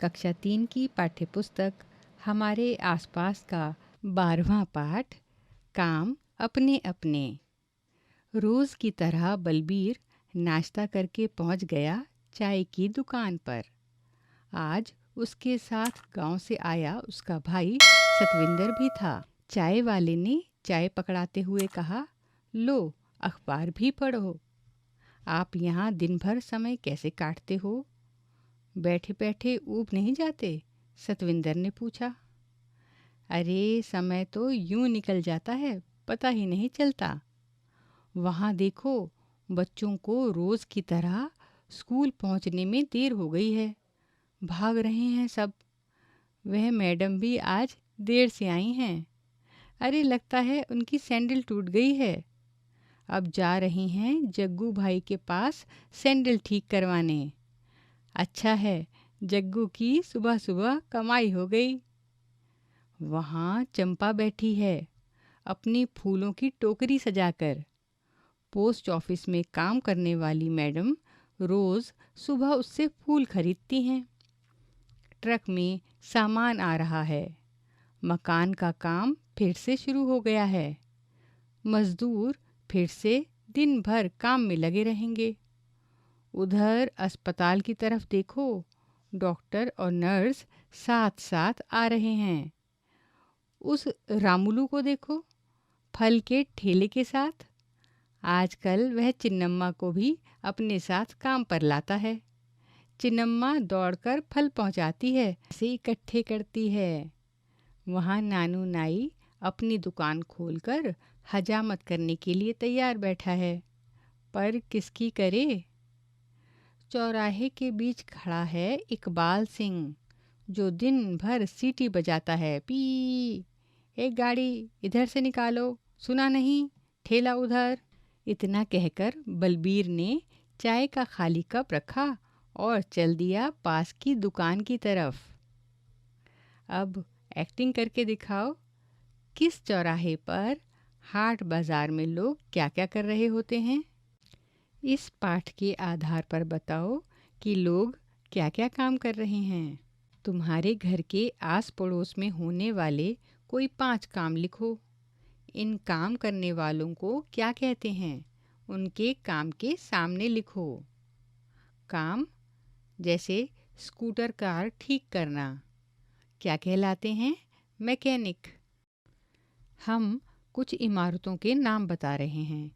कक्षा 3 की पाठ्यपुस्तक हमारे आसपास का 12वां पाठ काम अपने अपने। रोज़ की तरह बलबीर नाश्ता करके पहुंच गया चाय की दुकान पर। आज उसके साथ गांव से आया उसका भाई सतविंदर भी था। चाय वाले ने चाय पकड़ाते हुए कहा, लो अखबार भी पढ़ो। आप यहाँ दिन भर समय कैसे काटते हो? बैठे बैठे ऊब नहीं जाते? सतविंदर ने पूछा। अरे समय तो यूं निकल जाता है, पता ही नहीं चलता। वहाँ देखो, बच्चों को रोज़ की तरह स्कूल पहुँचने में देर हो गई है। भाग रहे हैं सब। वह मैडम भी आज देर से आई हैं। अरे लगता है उनकी सैंडल टूट गई है। अब जा रही हैं जग्गू भाई के पास सैंडल ठीक करवाने। अच्छा है, जग्गू की सुबह सुबह कमाई हो गई। वहाँ चंपा बैठी है, अपनी फूलों की टोकरी सजाकर। पोस्ट ऑफिस में काम करने वाली मैडम रोज़ सुबह उससे फूल खरीदती हैं। ट्रक में सामान आ रहा है। मकान का काम फिर से शुरू हो गया है। मज़दूर फिर से दिन भर काम में लगे रहेंगे। उधर अस्पताल की तरफ देखो, डॉक्टर और नर्स साथ साथ आ रहे हैं। उस रामुलू को देखो, फल के ठेले के साथ। आजकल वह चिन्नम्मा को भी अपने साथ काम पर लाता है। चिन्नम्मा दौड़कर फल पहुंचाती है, से इकट्ठे करती है। वहाँ नानू नाई अपनी दुकान खोलकर हजामत करने के लिए तैयार बैठा है, पर किसकी करे? चौराहे के बीच खड़ा है इकबाल सिंह, जो दिन भर सीटी बजाता है। पी, एक गाड़ी इधर से निकालो, सुना नहीं, ठेला उधर। इतना कहकर बलबीर ने चाय का खाली कप रखा और चल दिया पास की दुकान की तरफ। अब एक्टिंग करके दिखाओ, किस चौराहे पर हाट बाजार में लोग क्या क्या कर रहे होते हैं। इस पाठ के आधार पर बताओ कि लोग क्या क्या काम कर रहे हैं। तुम्हारे घर के आस पड़ोस में होने वाले कोई 5 काम लिखो। इन काम करने वालों को क्या कहते हैं, उनके काम के सामने लिखो। काम जैसे स्कूटर कार ठीक करना क्या कहलाते हैं? मैकेनिक। हम कुछ इमारतों के नाम बता रहे हैं।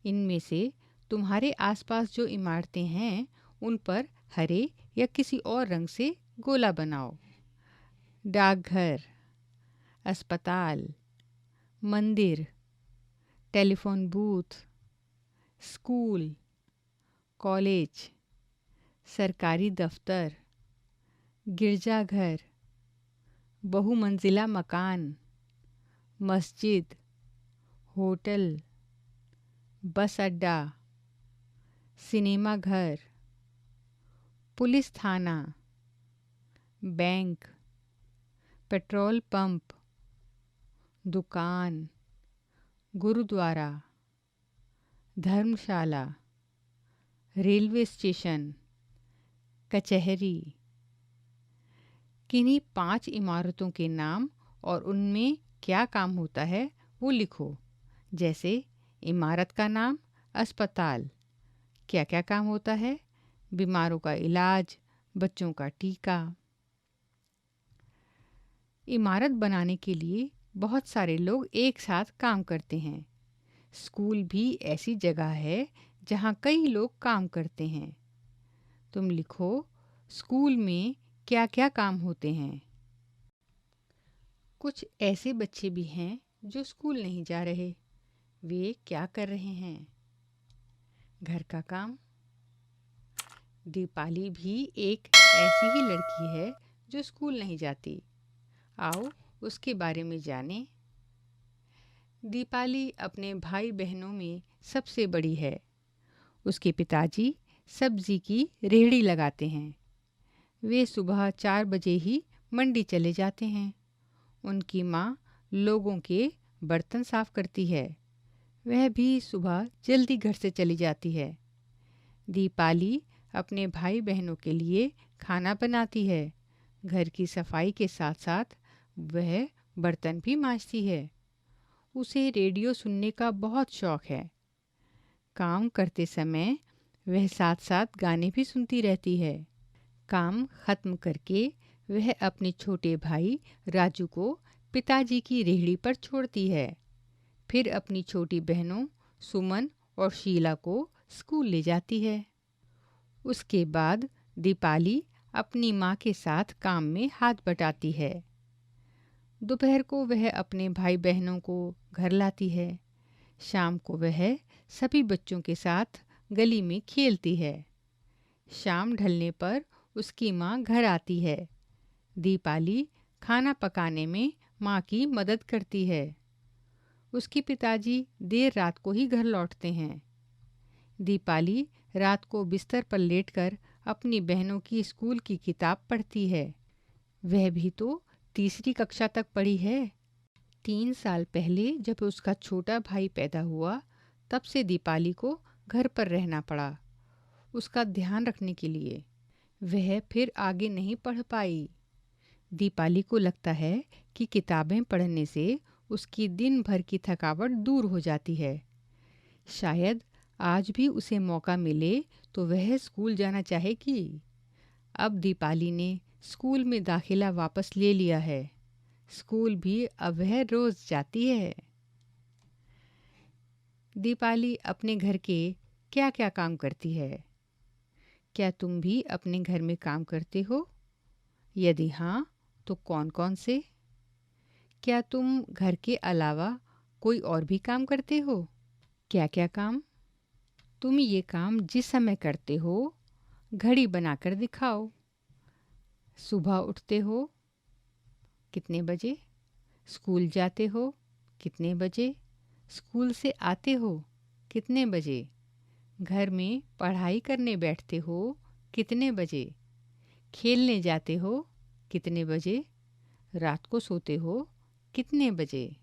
इनमें से तुम्हारे आसपास जो इमारतें हैं उन पर हरे या किसी और रंग से गोला बनाओ। डाकघर, अस्पताल, मंदिर, टेलीफोन बूथ, स्कूल, कॉलेज, सरकारी दफ्तर, गिरजाघर, बहुमंजिला मकान, मस्जिद, होटल, बस अड्डा, सिनेमा घर, पुलिस थाना, बैंक, पेट्रोल पंप, दुकान, गुरुद्वारा, धर्मशाला, रेलवे स्टेशन, कचहरी। किन्हीं 5 इमारतों के नाम और उनमें क्या काम होता है वो लिखो। जैसे इमारत का नाम अस्पताल, क्या क्या काम होता है? बीमारों का इलाज, बच्चों का टीका। इमारत बनाने के लिए बहुत सारे लोग एक साथ काम करते हैं। स्कूल भी ऐसी जगह है जहाँ कई लोग काम करते हैं। तुम लिखो, स्कूल में क्या क्या काम होते हैं। कुछ ऐसे बच्चे भी हैं जो स्कूल नहीं जा रहे। वे क्या कर रहे हैं? घर का काम। दीपाली भी एक ऐसी ही लड़की है जो स्कूल नहीं जाती। आओ उसके बारे में जानें। दीपाली अपने भाई बहनों में सबसे बड़ी है। उसके पिताजी सब्जी की रेहड़ी लगाते हैं। वे सुबह 4 बजे ही मंडी चले जाते हैं। उनकी माँ लोगों के बर्तन साफ करती है। वह भी सुबह जल्दी घर से चली जाती है। दीपाली अपने भाई बहनों के लिए खाना बनाती है। घर की सफाई के साथ साथ वह बर्तन भी मांजती है। उसे रेडियो सुनने का बहुत शौक है। काम करते समय वह साथ साथ गाने भी सुनती रहती है। काम खत्म करके वह अपने छोटे भाई राजू को पिताजी की रेहड़ी पर छोड़ती है। फिर अपनी छोटी बहनों सुमन और शीला को स्कूल ले जाती है। उसके बाद दीपाली अपनी माँ के साथ काम में हाथ बटाती है। दोपहर को वह अपने भाई बहनों को घर लाती है। शाम को वह सभी बच्चों के साथ गली में खेलती है। शाम ढलने पर उसकी माँ घर आती है। दीपाली खाना पकाने में माँ की मदद करती है। उसके पिताजी देर रात को ही घर लौटते हैं। दीपाली रात को बिस्तर पर लेटकर अपनी बहनों की स्कूल की किताब पढ़ती है। वह भी तो तीसरी कक्षा तक पढ़ी है। 3 साल पहले जब उसका छोटा भाई पैदा हुआ, तब से दीपाली को घर पर रहना पड़ा, उसका ध्यान रखने के लिए। वह फिर आगे नहीं पढ़ पाई। दीपाली को लगता है कि किताबें पढ़ने से उसकी दिन भर की थकावट दूर हो जाती है। शायद आज भी उसे मौका मिले तो वह स्कूल जाना चाहेगी। अब दीपाली ने स्कूल में दाखिला वापस ले लिया है। स्कूल भी अब वह रोज जाती है। दीपाली अपने घर के क्या क्या काम करती है? क्या तुम भी अपने घर में काम करते हो? यदि हाँ, तो कौन कौन से? क्या तुम घर के अलावा कोई और भी काम करते हो? क्या क्या काम? तुम ये काम जिस समय करते हो, घड़ी बनाकर दिखाओ। सुबह उठते हो कितने बजे? स्कूल जाते हो कितने बजे? स्कूल से आते हो कितने बजे? घर में पढ़ाई करने बैठते हो कितने बजे? खेलने जाते हो कितने बजे? रात को सोते हो कितने बजे?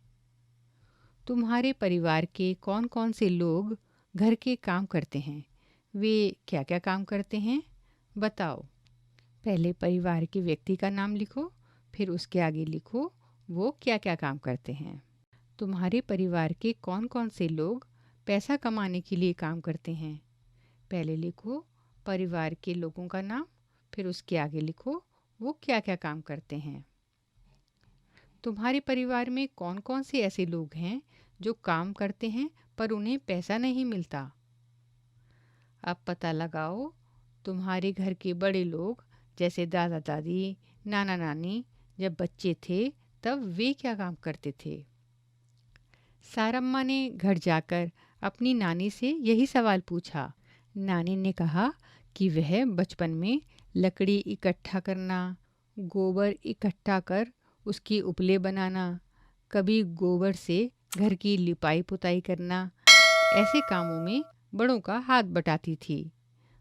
तुम्हारे परिवार के कौन कौन से लोग घर के काम करते हैं? वे क्या क्या काम करते हैं? बताओ। पहले परिवार के व्यक्ति का नाम लिखो, फिर उसके आगे लिखो वो क्या क्या काम करते हैं। तुम्हारे परिवार के कौन कौन से लोग पैसा कमाने के लिए काम करते हैं? पहले लिखो परिवार के लोगों का नाम, फिर उसके आगे लिखो वो क्या क्या काम करते हैं। तुम्हारे परिवार में कौन कौन से ऐसे लोग हैं जो काम करते हैं पर उन्हें पैसा नहीं मिलता? अब पता लगाओ तुम्हारे घर के बड़े लोग जैसे दादा दादी, नाना नानी जब बच्चे थे तब वे क्या काम करते थे? सारम्मा ने घर जाकर अपनी नानी से यही सवाल पूछा। नानी ने कहा कि वह बचपन में लकड़ी इकट्ठा करना, गोबर इकट्ठा कर उसकी उपले बनाना, कभी गोबर से घर की लिपाई पुताई करना, ऐसे कामों में बड़ों का हाथ बटाती थी।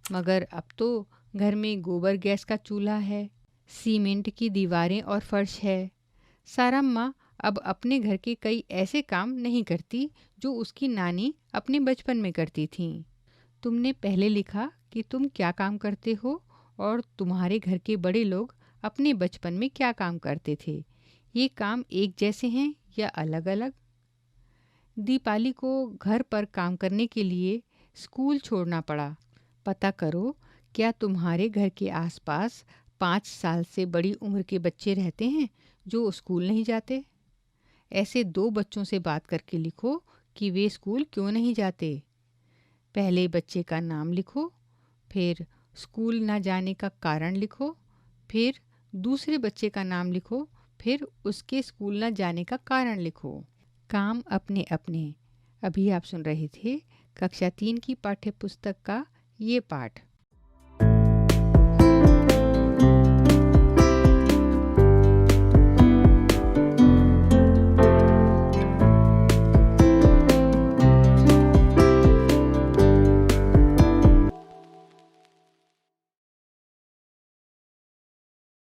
मगर अब तो घर में गोबर गैस का चूल्हा है, सीमेंट की दीवारें और फर्श है। सारम्मा अब अपने घर के कई ऐसे काम नहीं करती जो उसकी नानी अपने बचपन में करती थीं। तुमने पहले लिखा कि तुम क्या काम करते हो और तुम्हारे घर के बड़े लोग अपने बचपन में क्या काम करते थे। ये काम एक जैसे हैं या अलग अलग? दीपाली को घर पर काम करने के लिए स्कूल छोड़ना पड़ा। पता करो क्या तुम्हारे घर के आसपास 5 साल से बड़ी उम्र के बच्चे रहते हैं जो स्कूल नहीं जाते? ऐसे 2 बच्चों से बात करके लिखो कि वे स्कूल क्यों नहीं जाते। पहले बच्चे का नाम लिखो, फिर स्कूल ना जाने का कारण लिखो, फिर दूसरे बच्चे का नाम लिखो, फिर उसके स्कूल ना जाने का कारण लिखो। काम अपने अपने। अभी आप सुन रहे थे कक्षा 3 की पाठ्य पुस्तक का ये पाठ।